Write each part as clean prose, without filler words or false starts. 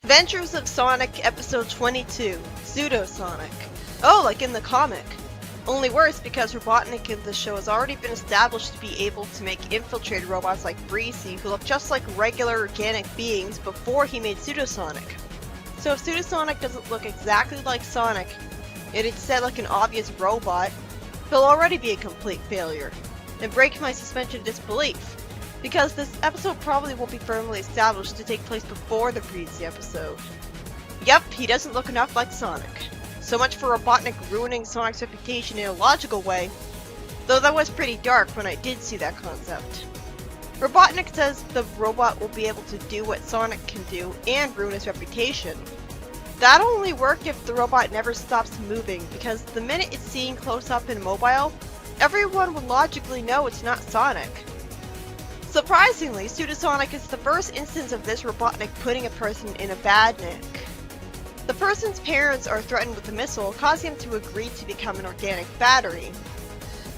Adventures of Sonic Episode 22, Pseudo Sonic. Oh, like in the comic. Only worse because Robotnik in the show has already been established to be able to make infiltrated robots like Breezy who look just like regular organic beings before he made Pseudo Sonic. So if Pseudo Sonic doesn't look exactly like Sonic, and instead like an obvious robot, he'll already be a complete failure, and break my suspension of disbelief, because this episode probably won't be firmly established to take place before the Breezy episode. Yep, he doesn't look enough like Sonic. So much for Robotnik ruining Sonic's reputation in a logical way, though that was pretty dark when I did see that concept. Robotnik says the robot will be able to do what Sonic can do and ruin his reputation. That'll only work if the robot never stops moving, because the minute it's seen close up and mobile, everyone would logically know it's not Sonic. Surprisingly, Pseudo Sonic is the first instance of this Robotnik putting a person in a bad nick. The person's parents are threatened with a missile, causing him to agree to become an organic battery.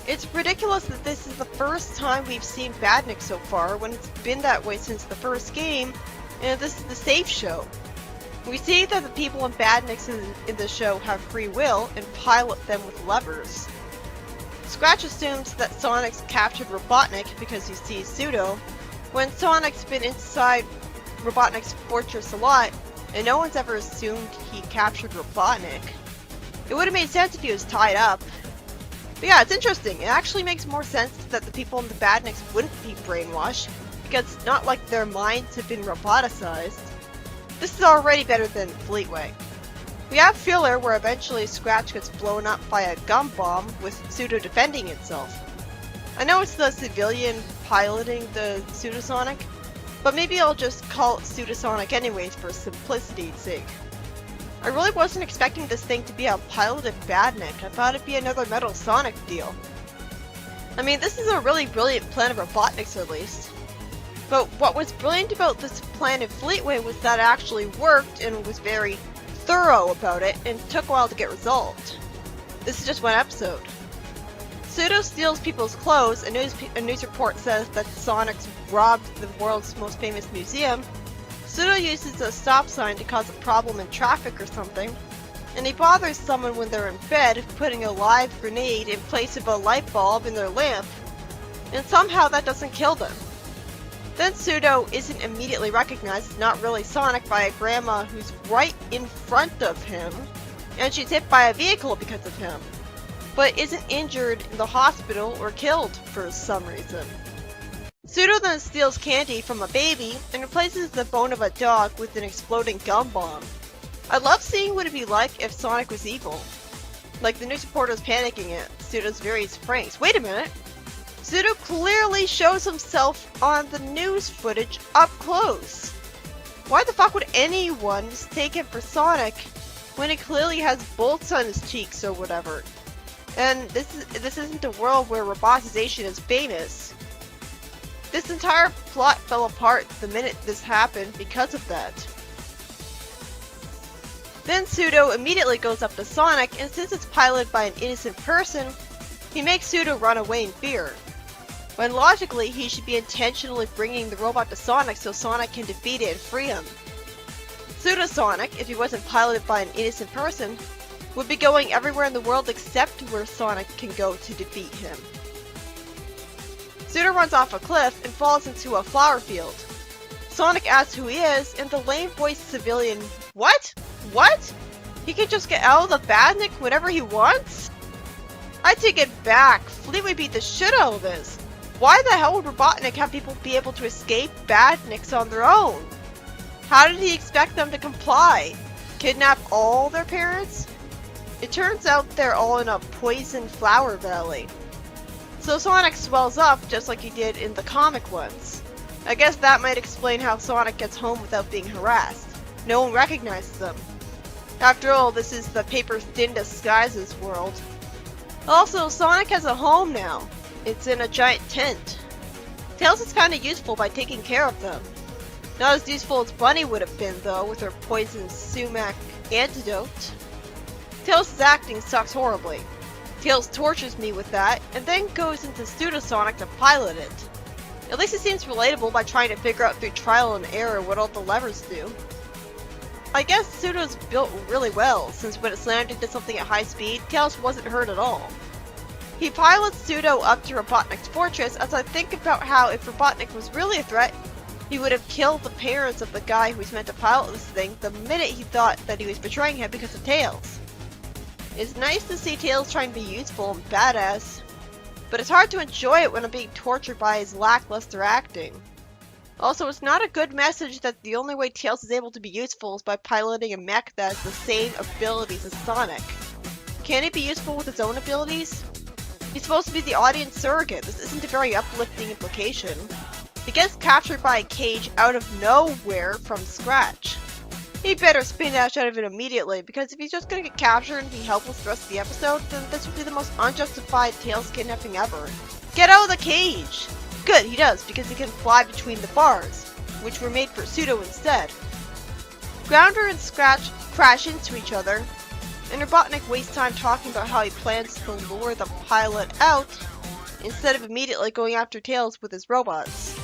It's ridiculous that this is the first time we've seen Badnik so far, when it's been that way since the first game, and this is the safe show. We see that the people in Badniks in the show have free will and pilot them with levers. Scratch assumes that Sonic's captured Robotnik because he sees Pseudo, when Sonic's been inside Robotnik's fortress a lot, and no one's ever assumed he captured Robotnik. It would have made sense if he was tied up. But yeah, it's interesting. It actually makes more sense that the people in the Badniks wouldn't be brainwashed, because it's not like their minds have been roboticized. This is already better than Fleetway. We have filler where eventually Scratch gets blown up by a gum bomb with Pseudo defending itself. I know it's the civilian piloting the Pseudo Sonic, but maybe I'll just call it Pseudo Sonic anyways for simplicity's sake. I really wasn't expecting this thing to be a piloted Badnik. I thought it'd be another Metal Sonic deal. I mean, this is a really brilliant plan of Robotnik's at least. But what was brilliant about this plan in Fleetway was that it actually worked and was very thorough about it and took a while to get resolved. This is just one episode. Pseudo steals people's clothes, a news report says that Sonic's robbed the world's most famous museum. Pseudo uses a stop sign to cause a problem in traffic or something, and he bothers someone when they're in bed, putting a live grenade in place of a light bulb in their lamp, and somehow that doesn't kill them. Then Pseudo isn't immediately recognized as not really Sonic by a grandma who's right in front of him, and she's hit by a vehicle because of him, but isn't injured in the hospital or killed for some reason. Pseudo then steals candy from a baby and replaces the bone of a dog with an exploding gum bomb. I love seeing what it'd be like if Sonic was evil. Like the news reporter's panicking at Pseudo's various pranks. Wait a minute! Pseudo clearly shows himself on the news footage up close. Why the fuck would anyone mistake him for Sonic when he clearly has bolts on his cheeks or whatever? And this isn't a world where robotization is famous. This entire plot fell apart the minute this happened because of that. Then Pseudo immediately goes up to Sonic, and since it's piloted by an innocent person, he makes Pseudo run away in fear. When logically, he should be intentionally bringing the robot to Sonic so Sonic can defeat it and free him. Pseudo Sonic, if he wasn't piloted by an innocent person, would be going everywhere in the world except where Sonic can go to defeat him. Pseudo runs off a cliff and falls into a flower field. Sonic asks who he is, and the lame-voiced civilian, "What? What? He can just get out of the Badnik whenever he wants?" I take it back. Fleetway beat the shit out of this. Why the hell would Robotnik have people be able to escape Badniks on their own? How did he expect them to comply? Kidnap all their parents? It turns out they're all in a poison flower valley. So Sonic swells up just like he did in the comic ones. I guess that might explain how Sonic gets home without being harassed. No one recognizes him. After all, this is the paper-thin disguises world. Also, Sonic has a home now. It's in a giant tent. Tails is kinda useful by taking care of them. Not as useful as Bunny would have been though, with her poison sumac antidote. Tails' acting sucks horribly. Tails tortures me with that, and then goes into Pseudo Sonic to pilot it. At least it seems relatable by trying to figure out through trial and error what all the levers do. I guess Pseudo's built really well, since when it slammed into something at high speed, Tails wasn't hurt at all. He pilots Pseudo up to Robotnik's fortress as I think about how if Robotnik was really a threat, he would have killed the parents of the guy who was meant to pilot this thing the minute he thought that he was betraying him because of Tails. It's nice to see Tails trying to be useful and badass, but it's hard to enjoy it when I'm being tortured by his lackluster acting. Also, it's not a good message that the only way Tails is able to be useful is by piloting a mech that has the same abilities as Sonic. Can he be useful with his own abilities? He's supposed to be the audience surrogate. This isn't a very uplifting implication. He gets captured by a cage out of nowhere from scratch. He better spin dash out of it immediately, because if he's just gonna get captured and be helpless the rest of the episode, then this would be the most unjustified Tails kidnapping ever. Get out of the cage! Good, he does, because he can fly between the bars, which were made for Pseudo instead. Grounder and Scratch crash into each other, and Robotnik wastes time talking about how he plans to lure the pilot out, instead of immediately going after Tails with his robots.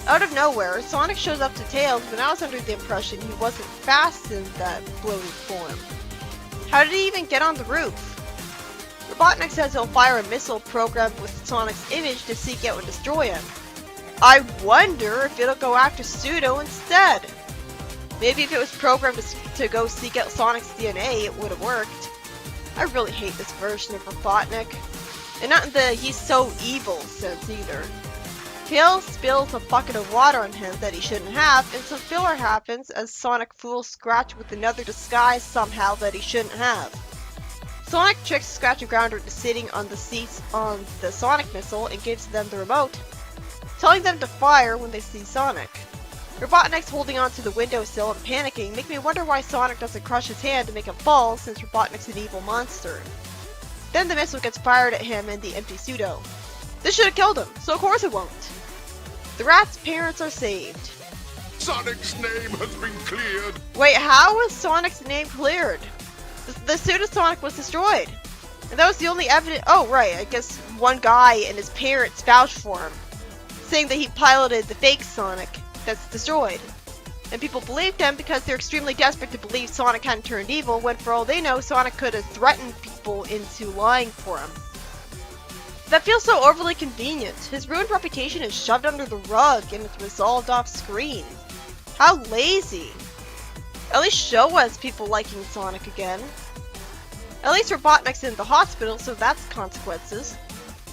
Out of nowhere, Sonic shows up to Tails, but I was under the impression he wasn't fast in that bloated form. How did he even get on the roof? Robotnik says he'll fire a missile programmed with Sonic's image to seek out and destroy him. I wonder if it'll go after Pseudo instead. Maybe if it was programmed to go seek out Sonic's DNA, it would have worked. I really hate this version of Robotnik. And not in the he's so evil sense either. Tails spills a bucket of water on him that he shouldn't have, and some filler happens as Sonic fools Scratch with another disguise somehow that he shouldn't have. Sonic tricks Scratch and Grounder into sitting on the seats on the Sonic missile and gives them the remote, telling them to fire when they see Sonic. Robotnik's holding onto the windowsill and panicking, make me wonder why Sonic doesn't crush his hand to make him fall since Robotnik's an evil monster. Then the missile gets fired at him and the empty Pseudo. This should have killed him, so of course it won't. The rat's parents are saved. Sonic's name has been cleared. Wait, how was Sonic's name cleared? The Pseudo Sonic was destroyed. And that was the only evidence. Oh, right, I guess one guy and his parents vouched for him, saying that he piloted the fake Sonic that's destroyed. And people believed him because they're extremely desperate to believe Sonic hadn't turned evil, when for all they know, Sonic could have threatened people into lying for him. That feels so overly convenient. His ruined reputation is shoved under the rug and it's resolved off screen. How lazy. At least show us people liking Sonic again. At least Robotnik's in the hospital, so that's consequences.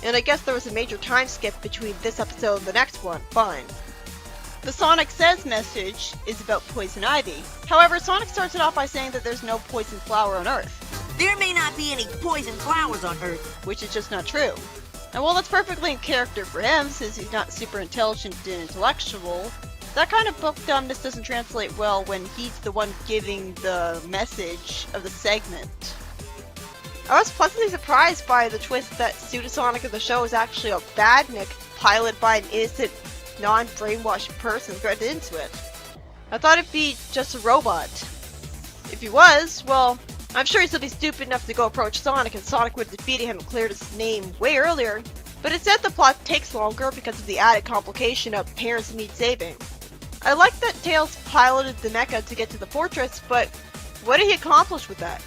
And I guess there was a major time skip between this episode and the next one. Fine. The Sonic Says message is about poison ivy. However, Sonic starts it off by saying that there's no poison flower on Earth. There may not be any poison flowers on Earth. Which is just not true. And while that's perfectly in character for him, since he's not super intelligent and intellectual, that kind of book dumbness doesn't translate well when he's the one giving the message of the segment. I was pleasantly surprised by the twist that Pseudo Sonic of the show is actually a badnik piloted by an innocent, non-brainwashed person threaded into it. I thought it'd be just a robot. If he was, well, I'm sure he'd still be stupid enough to go approach Sonic, and Sonic would have defeated him and cleared his name way earlier. But instead the plot takes longer because of the added complication of parents need saving. I like that Tails piloted the mecha to get to the fortress, but what did he accomplish with that?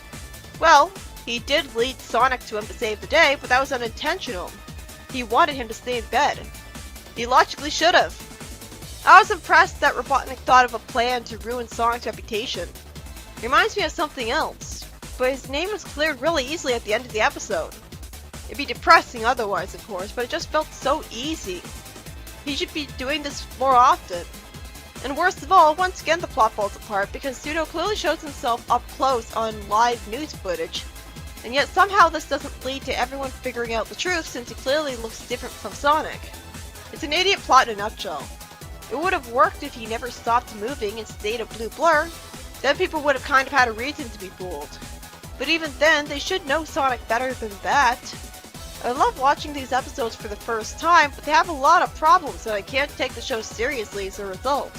Well, he did lead Sonic to him to save the day, but that was unintentional. He wanted him to stay in bed. He logically should have. I was impressed that Robotnik thought of a plan to ruin Sonic's reputation. It reminds me of something else, but his name was cleared really easily at the end of the episode. It'd be depressing otherwise, of course, but it just felt so easy. He should be doing this more often. And worst of all, once again the plot falls apart because Pseudo clearly shows himself up close on live news footage. And yet somehow this doesn't lead to everyone figuring out the truth since he clearly looks different from Sonic. It's an idiot plot in a nutshell. It would have worked if he never stopped moving and stayed a blue blur. Then people would have kind of had a reason to be fooled. But even then, they should know Sonic better than that. I love watching these episodes for the first time, but they have a lot of problems and I can't take the show seriously as a result.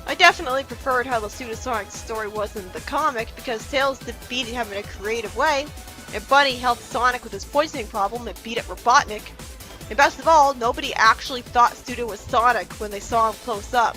I definitely preferred how the Pseudo Sonic story was in the comic because Tails defeated him in a creative way, and Bunny helped Sonic with his poisoning problem and beat up Robotnik. And best of all, nobody actually thought Pseudo was Sonic when they saw him close up.